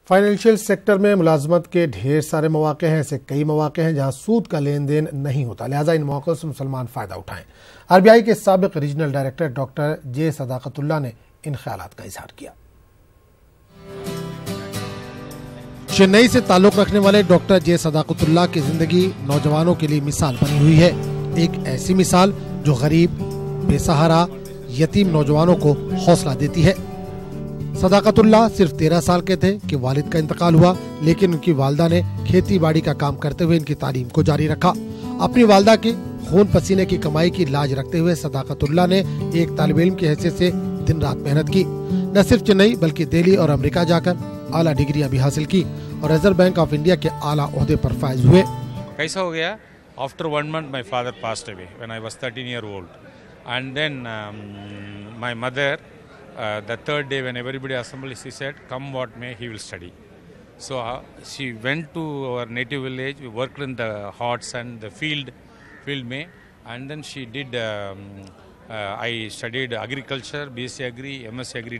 Financial sector میں ملازمت کے ڈھیر سارے مواقع ہیں. ایسے کئی مواقع ہیں جہاں سود کا لین دین نہیں ہوتا، لہٰذا ان مواقعوں سے مسلمان فائدہ اٹھائیں. RBI کے سابق ریجنل ڈائریکٹر ڈاکٹر جے صداقت اللہ نے ان خیالات کا اظہار کیا. چنئی سے تعلق رکھنے والے ڈاکٹر جے صداقت اللہ کی زندگی نوجوانوں کے لیے مثال بنی ہوئی ہے. ایک ایسی مثال جو غریب، بے سہارا، یتیم نوجوانوں کو حوصلہ دیتی ہے. صداقت اللہ صرف 13 سال کے تھے کہ والد کا انتقال ہوا، لیکن ان کی والدہ نے کھیتی باڑی کا کام کرتے ہوئے ان کی تعلیم کو جاری رکھا. اپنی والدہ کے خون پسینے کی کمائی کی لاج رکھتے ہوئے صداقت اللہ نے ایک طالب علم کی حیثیت سے دن رات محنت کی. نہ صرف چنئی بلکہ دہلی اور امریکہ جا کر اعلیٰ ڈگریاں بھی حاصل کی اور ریزرو بینک آف انڈیا کے اعلیٰ عہدے پر فائز ہوئے. کیسا ہو گیا؟ After 1 month my father passed away when I was 13 years old, and then my mother, the third day when everybody assembled, she said, come what may, he will study. So she went to our native village. We worked in the huts and the field may, and then she did I studied agriculture, BSc Agri, MSc Agri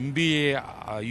MBA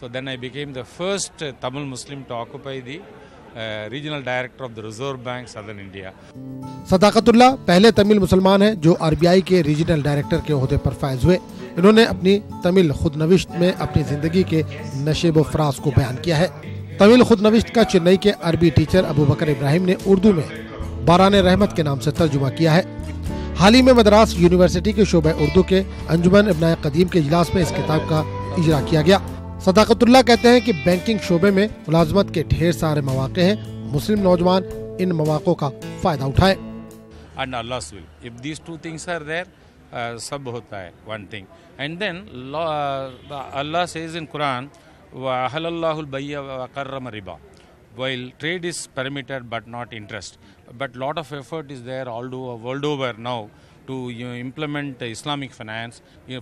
So then I became the first Tamil Muslim to occupy the regional director of the Reserve Bank, Southern India. صداقت اللہ پہلے تمل مسلمان ہیں جو RBI کے regional director کے عہدے پر فائز ہوئے. انہوں نے اپنی تمل خود نوشت میں اپنی زندگی کے نشیب و فراز کو بیان کیا ہے. تمل خود نوشت کا چنئی کے عربی ٹیچر ابو بکر ابراہیم نے اردو میں باران رحمت کے نام سے ترجمہ کیا ہے. حال ہی میں مدراس یونیورسٹی کے شعبہ اردو کے انجمن ابنائے قدیم کے اجلاس میں اس کتاب کا اجرا کیا گیا. صداقت اللہ کہتے ہیں کہ بینکنگ شعبے میں ملازمت کے ڈھیر سارے مواقع ہیں. مسلم نوجوان ان مواقعوں کا فائدہ اٹھائیں. And Allah's will. If these two things are there, sab hota hai, one thing. And then Allah says in Quran, وَأَحَلَّ اللَّهُ الْبَيْعَ وَحَرَّمَ الرِّبَا. While trade is permitted but not interest. But lot of effort is there all world over now to implement Islamic finance.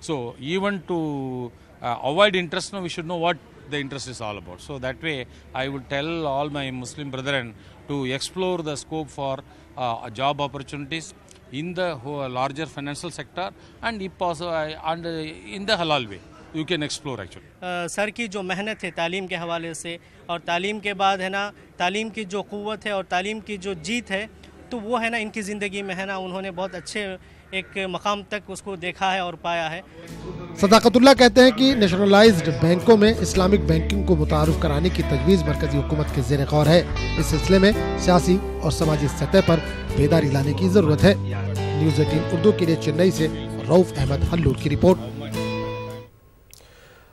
So even to avoid interest, we should know what the interest is all about. So that way I would tell all my Muslim brethren to explore the scope for job opportunities in the larger financial sector, and if possible and in the halal way you can explore actually. سر کی جو محنت ہے تعلیم کے حوالے سے، اور تعلیم کے بعد ہے نا تعلیم کی جو قوت ہے اور تعلیم کی جو جیت ہے، تو وہ ہے نا ان کی زندگی میں ہے نا انہوں نے بہت اچھے ایک مقام تک اس کو دیکھا ہے اور پایا ہے. صداقت اللہ کہتے ہیں کہ نیشنلائزڈ بینکوں میں اسلامک بینکنگ کو متعارف کرانے کی تجویز مرکزی حکومت کے زیر غور ہے. اس سلسلے میں سیاسی اور سماجی سطح پر بیداری لانے کی ضرورت ہے. نیوز 18 اردو کے لیے چنئی سے رؤف احمد حلور کی رپورٹ.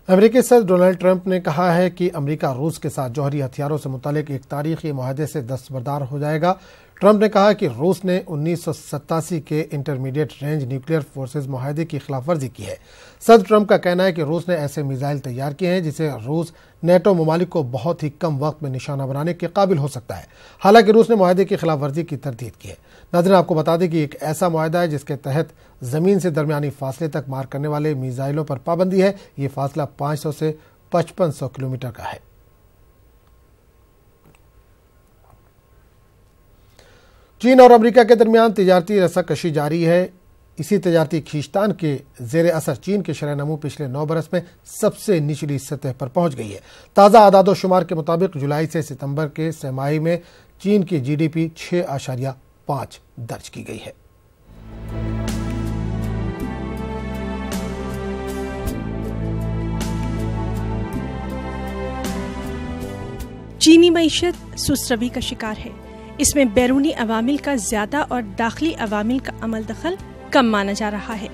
امریکی صدر ڈونلڈ ٹرمپ نے کہا ہے کہ امریکہ روس کے ساتھ جوہری ہتھیاروں سے متعلق ایک تاریخی معاہدے سے دستبردار ہو جائے گا. ٹرمپ نے کہا کہ روس نے 1987 کے انٹرمیڈیٹ رینج نیوکلیئر فورسز معاہدے کی خلاف ورزی کی ہے. صدر ٹرمپ کا کہنا ہے کہ روس نے ایسے میزائل تیار کیے ہیں جسے روس نیٹو ممالک کو بہت ہی کم وقت میں نشانہ بنانے کے قابل ہو سکتا ہے. حالانکہ روس نے معاہدے کی خلاف ورزی کی تردید کی ہے. ناظرین آپ کو بتا دیں کہ ایک ایسا معاہدہ ہے جس کے تحت زمین سے درمیانی فاصلے تک مار کرنے والے میزائلوں پر پابندی ہے. یہ فاصلہ 500 سے 5500 کلومیٹر کا ہے. چین اور امریکہ کے درمیان تجارتی رسہ کشی جاری ہے. اسی تجارتی کھینچتان کے زیر اثر چین کے شرح نمو پچھلے 9 برس میں سب سے نچلی سطح پر پہنچ گئی ہے. تازہ اعداد و شمار کے مطابق جولائی سے ستمبر کے سہ ماہی میں چین کی GDP 6.5 درج کی گئی ہے. چینی معیشت سست روی کا شکار ہے. اس میں بیرونی عوامل کا زیادہ اور داخلی عوامل کا عمل دخل کم مانا جا رہا ہے.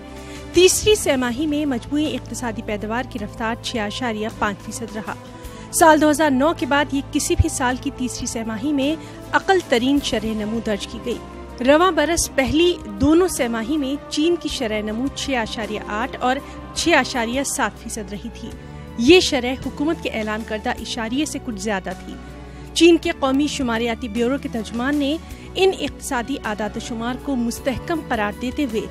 تیسری سہ ماہی میں مجموعی اقتصادی پیداوار کی رفتار 6.5% رہا. سال 2009 کے بعد یہ کسی بھی سال کی تیسری سہ ماہی میں اقل ترین شرح نمو درج کی گئی. رواں برس پہلی دونوں سہ ماہی میں چین کی شرح نمو 6.8 اور 6.7% رہی تھی. یہ شرح حکومت کے اعلان کردہ اشاریے سے کچھ زیادہ تھی. چین کے قومی شماریاتی بیورو کے ترجمان نے ان اقتصادی اعداد و شمار کو مستحکم قرار دیتے ہوئے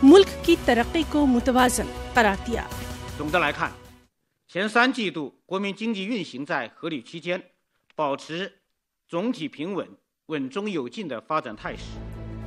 ملک کی ترقی کو متوازن قرار دیا. 总的来看，前3季度国民经济运行在合理区间，保持总体平稳、稳中有进的发展态势。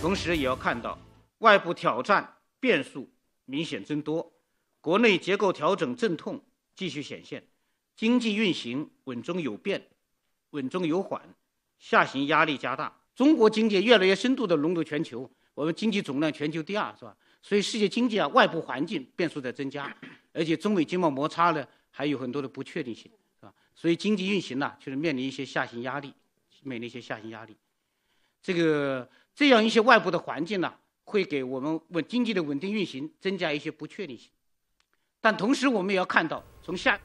同时也要看到外部挑战变数明显增多，国内结构调整阵痛继续显现，经济运行稳中有变，稳中有缓，下行压力加大。中国经济越来越深度的融入全球，我们经济总量全球第2，是吧？所以世界经济外部环境变数在增加，而且中美经贸摩擦呢还有很多的不确定性，是吧？所以经济运行呢就是面临一些下行压力，这样一些外部的环境呢，会给我们经济的稳定运行增加一些不确定性。但同时我们也要看到，从下